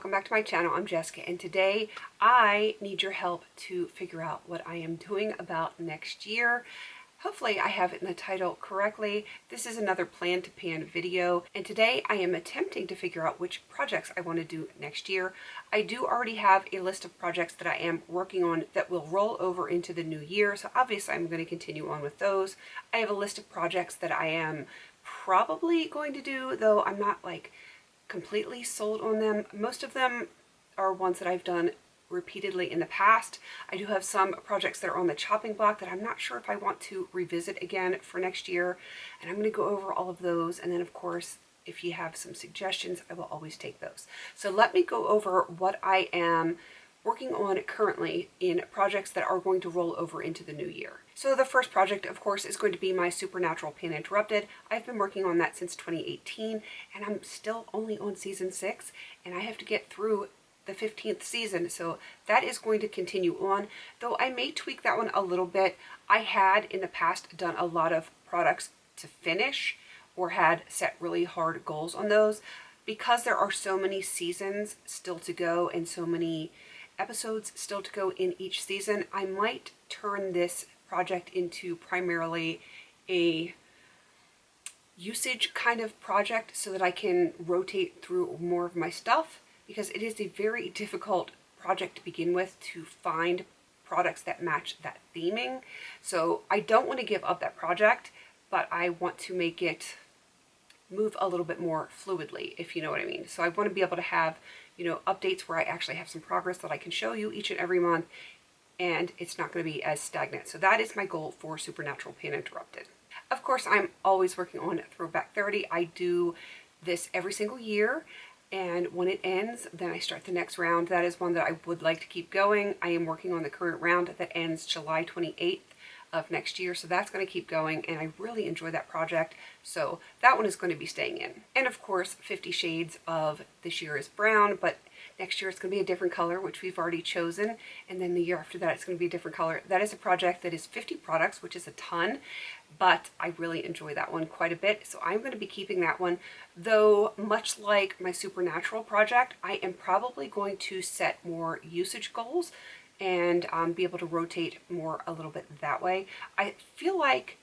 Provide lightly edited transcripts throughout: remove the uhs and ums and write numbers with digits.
welcome back to my channel. I'm Jessica, and today I need your help to figure out what I am doing about next year. Hopefully I have it in the title correctly. This is another plan to pan video, and today I am attempting to figure out which projects I want to do next year. I do already have a list of projects that I am working on that will roll over into the new year, so obviously I'm going to continue on with those. I have a list of projects that I am probably going to do, though I'm not like completely sold on them. Most of them are ones that I've done repeatedly in the past. I do have some projects that are on the chopping block that I'm not sure if I want to revisit again for next year, and I'm going to go over all of those, and then of course if you have some suggestions I will always take those. So let me go over what I am working on currently in projects that are going to roll over into the new year. So the first project, of course, is going to be my Supernatural Pan Interrupted. I've been working on that since 2018, and I'm still only on season 6, and I have to get through the 15th season, so that is going to continue on, though I may tweak that one a little bit. I had in the past done a lot of products to finish or had set really hard goals on those. Because there are so many seasons still to go and so many episodes still to go in each season, I might turn this project into primarily a usage kind of project so that I can rotate through more of my stuff, because it is a very difficult project to begin with to find products that match that theming. So I don't want to give up that project, but I want to make it move a little bit more fluidly, if you know what I mean. So I want to be able to have, you know, updates where I actually have some progress that I can show you each and every month, and it's not going to be as stagnant. So that is my goal for Supernatural Pan Interrupted. Of course, I'm always working on Throwback 30. I do this every single year, and when it ends, then I start the next round. That is one that I would like to keep going. I am working on the current round that ends July 28th of next year, so that's going to keep going, and I really enjoy that project, so that one is going to be staying in. And of course 50 Shades of this year is brown, but next year it's going to be a different color, which we've already chosen, and then the year after that it's going to be a different color. That is a project that is 50 products, which is a ton, but I really enjoy that one quite a bit, so I'm going to be keeping that one, though much like my Supernatural project, I am probably going to set more usage goals and be able to rotate more a little bit that way. I feel like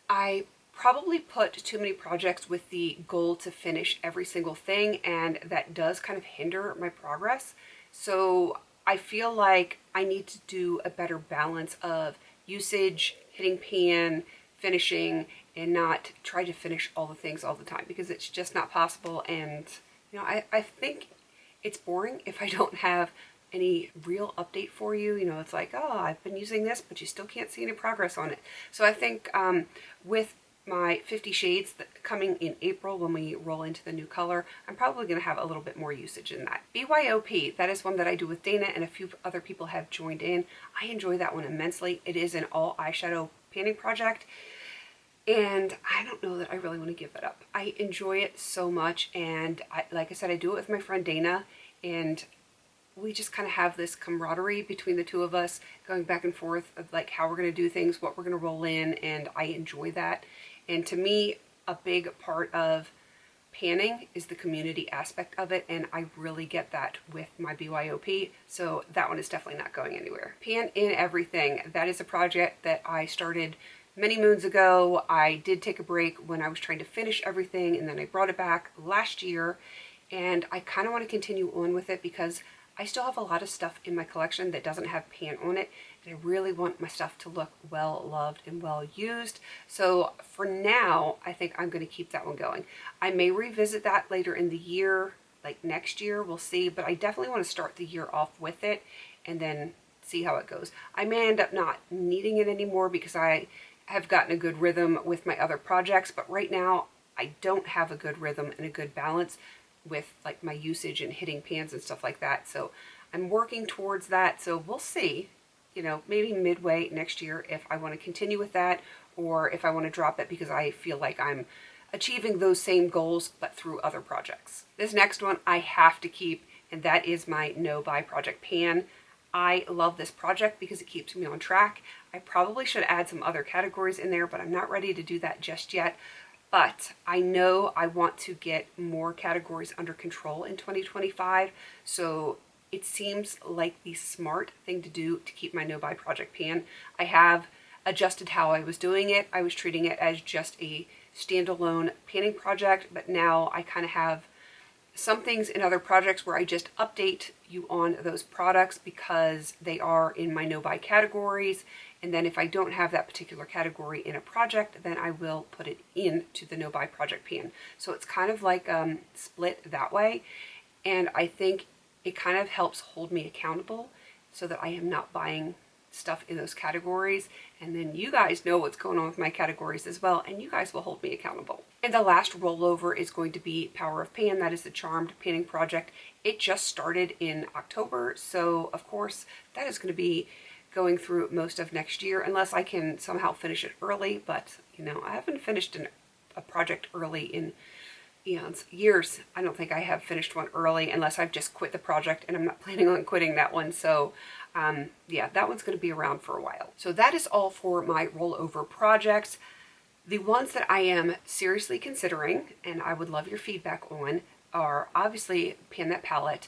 I probably put too many projects with the goal to finish every single thing, and that does kind of hinder my progress. So I feel like I need to do a better balance of usage, hitting pan, finishing, and not try to finish all the things all the time, because it's just not possible. And you know, I think it's boring if I don't have any real update for you. You know, it's like, oh, I've been using this, but you still can't see any progress on it. So I think with my 50 Shades coming in April when we roll into the new color, I'm probably going to have a little bit more usage in that. BYOP, that is one that I do with Dana, and a few other people have joined in. I enjoy that one immensely. It is an all eyeshadow panning project, and I don't know that I really want to give that up. I enjoy it so much, and like I said, I do it with my friend Dana, and we just kind of have this camaraderie between the two of us, going back and forth of like how we're going to do things, what we're going to roll in, and I enjoy that. And to me, a big part of panning is the community aspect of it, and I really get that with my BYOP, so that one is definitely not going anywhere. Pan in Everything, that is a project that I started many moons ago. I did take a break when I was trying to finish everything, and then I brought it back last year, and I kind of want to continue on with it because I still have a lot of stuff in my collection that doesn't have pan on it, and I really want my stuff to look well loved and well used. So for now, I think I'm going to keep that one going. I may revisit that later in the year, like next year, we'll see, but I definitely want to start the year off with it and then see how it goes. I may end up not needing it anymore because I have gotten a good rhythm with my other projects, but right now I don't have a good rhythm and a good balance with like my usage and hitting pans and stuff like that. So I'm working towards that. So we'll see, you know, maybe midway next year if I want to continue with that, or if I want to drop it because I feel like I'm achieving those same goals but through other projects. This next one I have to keep, and that is my No Buy Project Pan. I love this project because it keeps me on track. I probably should add some other categories in there, but I'm not ready to do that just yet. But I know I want to get more categories under control in 2025, so it seems like the smart thing to do to keep my no-buy project pan. I have adjusted how I was doing it. I was treating it as just a standalone panning project, but now I kind of have some things in other projects where I just update you on those products because they are in my no-buy categories. And then if I don't have that particular category in a project, then I will put it into the no-buy project pan. So it's kind of like split that way. And I think it kind of helps hold me accountable so that I am not buying stuff in those categories, and then you guys know what's going on with my categories as well, and you guys will hold me accountable. And the last rollover is going to be Power of Pan. That is the Charmed panning project. It just started in October, so of course that is going to be going through most of next year unless I can somehow finish it early. But you know, I haven't finished a project early in years. I don't think I have finished one early unless I've just quit the project, and I'm not planning on quitting that one. So yeah, that one's going to be around for a while. So that is all for my rollover projects. The ones that I am seriously considering, and I would love your feedback on, are obviously Pan That Palette.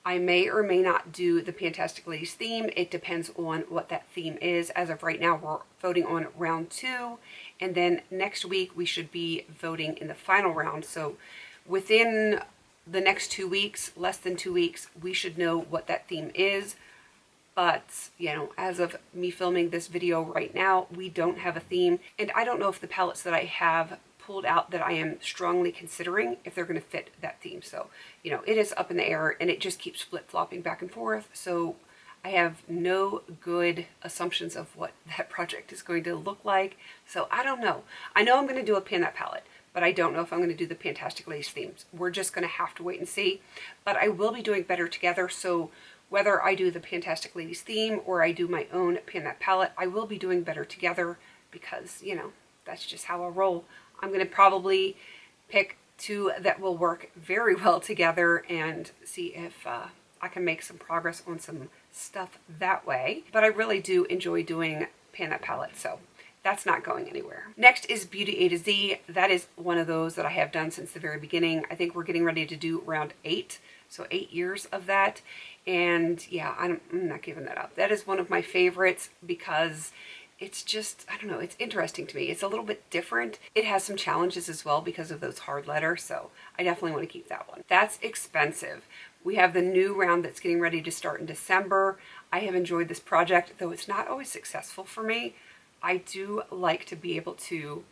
I may or may not do the Pantastic Ladies theme. It depends on what that theme is. As of right now, we're voting on round 2. And then next week, we should be voting in the final round. So within the next 2 weeks, less than 2 weeks, we should know what that theme is. But, you know, as of me filming this video right now, we don't have a theme. And I don't know if the palettes that I have pulled out that I am strongly considering if they're going to fit that theme. So, you know, it is up in the air and it just keeps flip-flopping back and forth. So I have no good assumptions of what that project is going to look like. So I don't know. I know I'm going to do a Pan That Palette, but I don't know if I'm going to do the Pantastic Ladies themes. We're just going to have to wait and see. But I will be doing Better Together. So whether I do the Pantastic Ladies theme or I do my own Pan That Palette, I will be doing Better Together because, you know, that's just how I roll. I'm going to probably pick 2 that will work very well together and see if I can make some progress on some stuff that way. But I really do enjoy doing Pan That Palette, so that's not going anywhere. Next is Beauty A to Z. That is one of those that I have done since the very beginning. I think we're getting ready to do round 8, so 8 years of that. And yeah, I'm not giving that up. That is one of my favorites because it's just, I don't know, it's interesting to me. It's a little bit different. It has some challenges as well because of those hard letters, so I definitely want to keep that one. That's expensive. We have the new round that's getting ready to start in December. I have enjoyed this project, though it's not always successful for me. I do like to be able to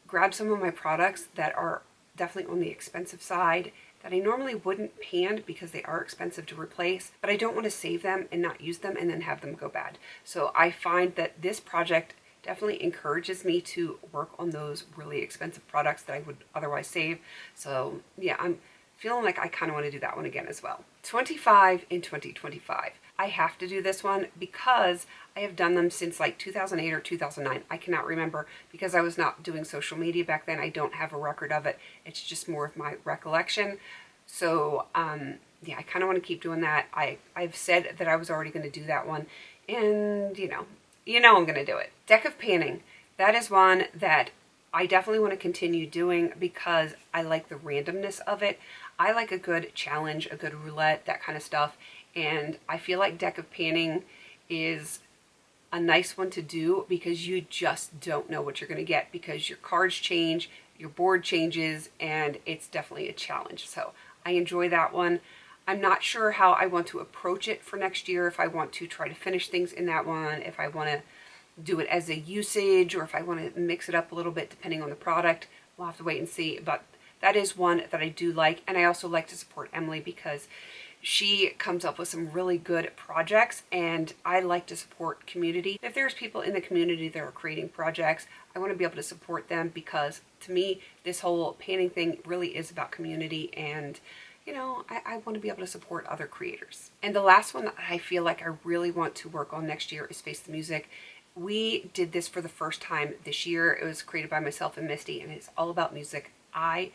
grab some of my products that are definitely on the expensive side that I normally wouldn't pan because they are expensive to replace, but I don't want to save them and not use them and then have them go bad. So I find that this project definitely encourages me to work on those really expensive products that I would otherwise save. So yeah, I'm feeling like I kind of want to do that one again as well. 25 in 2025. I have to do this one because I have done them since like 2008 or 2009. I cannot remember because I was not doing social media back then. I don't have a record of it. It's just more of my recollection. So yeah, I kind of want to keep doing that. I've said that I was already going to do that one, and you know I'm going to do it. Deck of Panning. That is one that I definitely want to continue doing because I like the randomness of it. I like a good challenge, a good roulette, that kind of stuff. And I feel like Deck of Panning is a nice one to do because you just don't know what you're going to get because your cards change, your board changes, and it's definitely a challenge. So I enjoy that one. I'm not sure how I want to approach it for next year, if I want to try to finish things in that one, if I want to do it as a usage, or if I want to mix it up a little bit depending on the product. We'll have to wait and see. But that is one that I do like, and I also like to support Emily because she comes up with some really good projects, and I like to support community. If there's people in the community that are creating projects, I want to be able to support them because to me, this whole panning thing really is about community, and you know, I want to be able to support other creators. And the last one that I feel like I really want to work on next year is Face the Music. We did this for the first time this year. It was created by myself and Misty, and it's all about music. I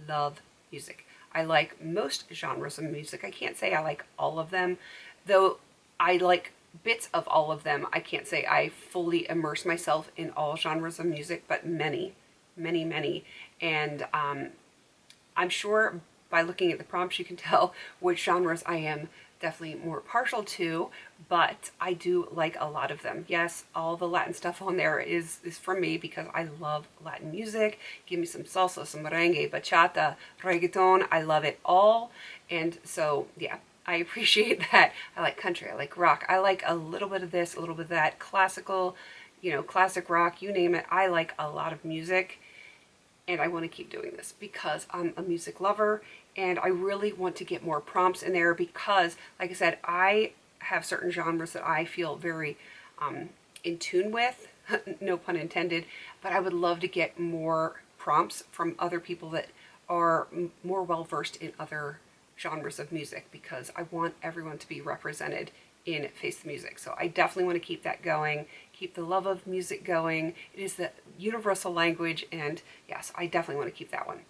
love music. I like most genres of music. I can't say I like all of them, though I like bits of all of them. I can't say I fully immerse myself in all genres of music, but many, many. And I'm sure by looking at the prompts you can tell which genres I am definitely more partial to, but I do like a lot of them. Yes, all the Latin stuff on there is from me because I love Latin music. Give me some salsa, some merengue, bachata, reggaeton. I love it all. And so, yeah, I appreciate that. I like country, I like rock, I like a little bit of this, a little bit of that, classical, classic rock, you name it. I like a lot of music, and I want to keep doing this because I'm a music lover, and I really want to get more prompts in there because, like I said, I have certain genres that I feel very in tune with, no pun intended, but I would love to get more prompts from other people that are more well versed in other genres of music because I want everyone to be represented in Face the Music. So I definitely want to keep that going, keep the love of music going. It is the universal language, and yes, I definitely want to keep that one.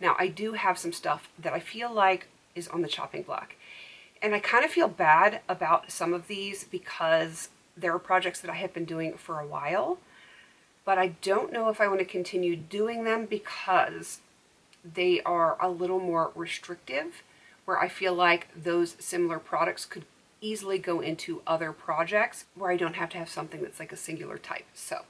Now, I do have some stuff that I feel like is on the chopping block. And I kind of feel bad about some of these because there are projects that I have been doing for a while, but I don't know if I want to continue doing them because they are a little more restrictive, where I feel like those similar products could easily go into other projects where I don't have to have something that's like a singular type. So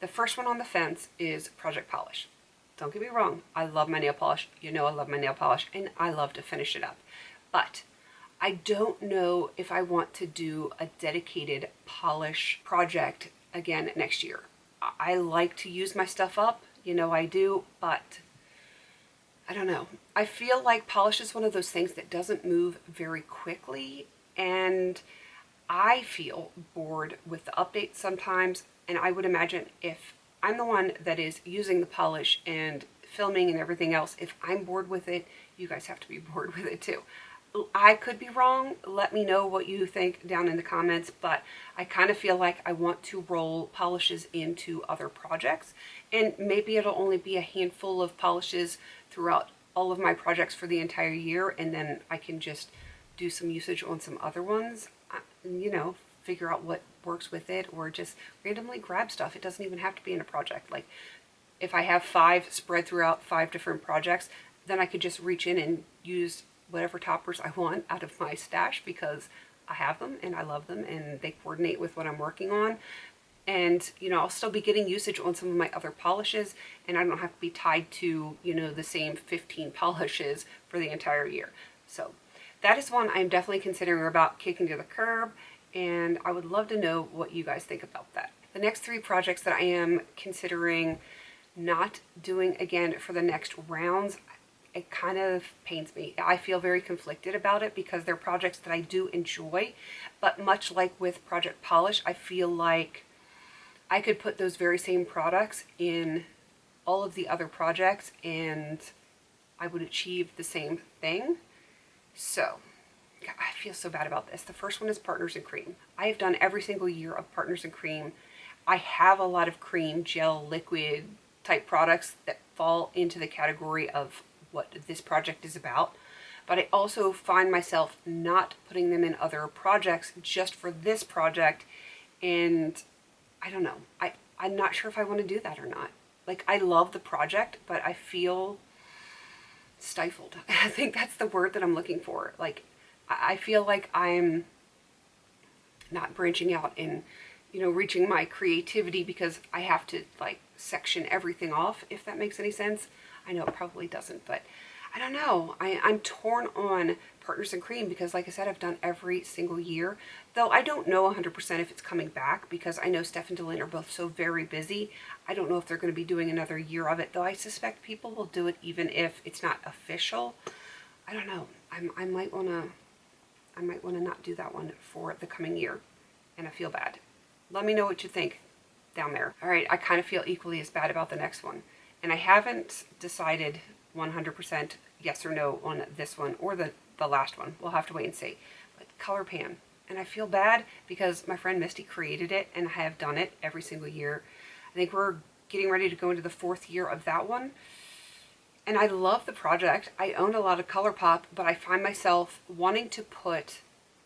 the first one on the fence is Project Polish. Don't get me wrong, I love my nail polish. You know I love my nail polish, and I love to finish it up. But I don't know if I want to do a dedicated polish project again next year. I like to use my stuff up, I do, but I don't know. I feel like polish is one of those things that doesn't move very quickly, and I feel bored with the updates sometimes, and I would imagine if I'm the one that is using the polish and filming and everything else, if I'm bored with it, you guys have to be bored with it too. I could be wrong. Let me know what you think down in the comments, but I kind of feel like I want to roll polishes into other projects, and maybe it'll only be a handful of polishes throughout all of my projects for the entire year, and then I can just do some usage on some other ones, figure out what works with it, or just randomly grab stuff. It doesn't even have to be in a project. Like if I have 5 spread throughout 5 different projects, then I could just reach in and use whatever toppers I want out of my stash because I have them and I love them and they coordinate with what I'm working on. And, I'll still be getting usage on some of my other polishes, and I don't have to be tied to, the same 15 polishes for the entire year. So that is one I'm definitely considering about kicking to the curb, and I would love to know what you guys think about that. The next 3 projects that I am considering not doing again for the next rounds, it kind of pains me. I feel very conflicted about it because they're projects that I do enjoy, but much like with Project Polish, I feel like I could put those very same products in all of the other projects and I would achieve the same thing. So I feel so bad about this. The first one is Partners in Cream. I have done every single year of Partners in Cream. I have a lot of cream, gel, liquid type products that fall into the category of what this project is about. But I also find myself not putting them in other projects just for this project, and I don't know. I'm not sure if I want to do that or not. Like, I love the project, but I feel stifled. I think that's the word that I'm looking for. Like, I feel like I'm not branching out and, reaching my creativity because I have to, like, section everything off, if that makes any sense. I know it probably doesn't, but I don't know. I'm torn on Partners in Cream because, like I said, I've done every single year. Though I don't know 100% if it's coming back because I know Steph and Dylan are both so very busy. I don't know if they're going to be doing another year of it, though I suspect people will do it even if it's not official. I don't know. I might want to not do that one for the coming year, and I feel bad. Let me know what you think down there. All right, I kind of feel equally as bad about the next one. And I haven't decided 100% yes or no on this one or the last one. We'll have to wait and see. But ColourPan. And I feel bad because my friend Misty created it and I have done it every single year. I think we're getting ready to go into the 4th year of that one. And I love the project. I own a lot of ColourPop, but I find myself wanting to put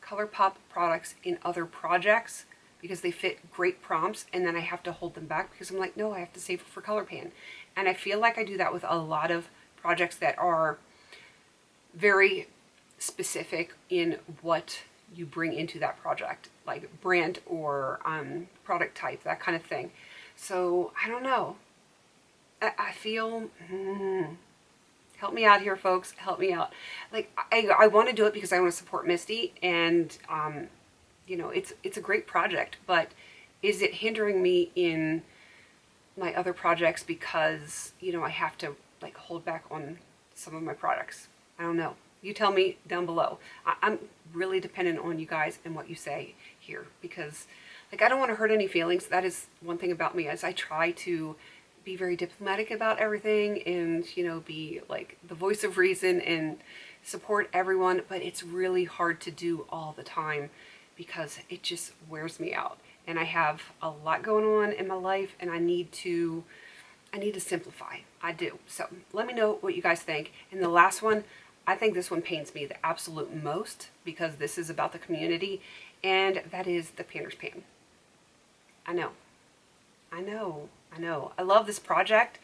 ColourPop products in other projects because they fit great prompts, and then I have to hold them back because I'm like, no, I have to save it for ColorPan. And I feel like I do that with a lot of projects that are very specific in what you bring into that project, like brand or product type, that kind of thing. So I don't know. I feel, help me out here, folks. Help me out. Like I want to do it because I want to support Misty, and you know, it's a great project. But is it hindering me in my other projects because, you know, I have to like hold back on some of my products? I don't know. You tell me down below. I'm really dependent on you guys and what you say here, because like I don't want to hurt any feelings. That is one thing about me, as I try to be very diplomatic about everything and, you know, be like the voice of reason and support everyone, but it's really hard to do all the time because it just wears me out. And I have a lot going on in my life, and I need to simplify. I do. So let me know what you guys think. And the last one, I think this one pains me the absolute most because this is about the community, and that is the Panner's Pan. I know. I love this project,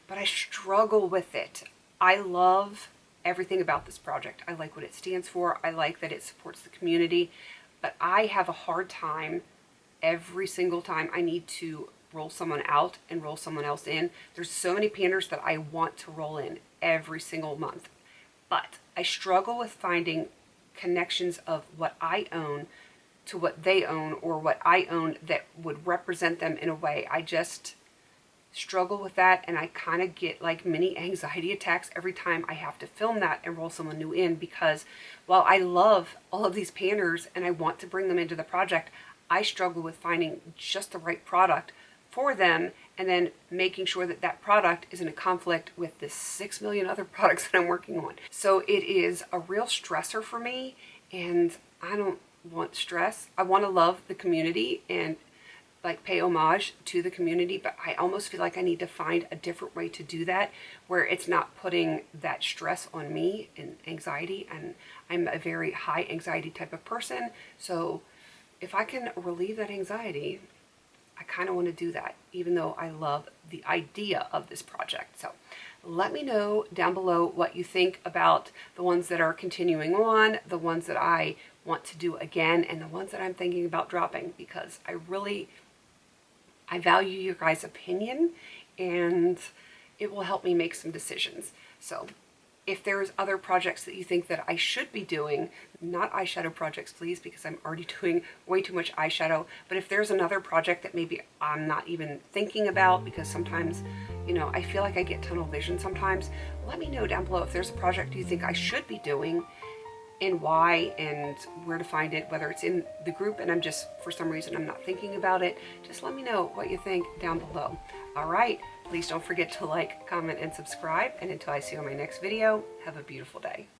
but I struggle with it. I love everything about this project. I like what it stands for. I like that it supports the community, but I have a hard time every single time I need to roll someone out and roll someone else in. There's so many Panners that I want to roll in every single month, but I struggle with finding connections of what I own to what they own, or what I own that would represent them in a way. I just struggle with that, and I kind of get like mini anxiety attacks every time I have to film that and roll someone new in, because while I love all of these Panners and I want to bring them into the project, I struggle with finding just the right product for them, and then making sure that that product isn't a conflict with the 6 million other products that I'm working on. So it is a real stressor for me, and I don't want stress. I want to love the community and like pay homage to the community, but I almost feel like I need to find a different way to do that where it's not putting that stress on me and anxiety. And I'm a very high anxiety type of person, so if I can relieve that anxiety, I kind of want to do that, even though I love the idea of this project. So let me know down below what you think about the ones that are continuing on, the ones that I want to do again, and the ones that I'm thinking about dropping, because I value your guys' opinion, and it will help me make some decisions. So if there's other projects that you think that I should be doing, not eyeshadow projects, please, because I'm already doing way too much eyeshadow, but if there's another project that maybe I'm not even thinking about, because sometimes, you know, I feel like I get tunnel vision sometimes, let me know down below if there's a project you think I should be doing, and why, and where to find it, whether it's in the group and I'm just, for some reason, I'm not thinking about it. Just let me know what you think down below. All right, please don't forget to like, comment, and subscribe. And until I see you on my next video, have a beautiful day.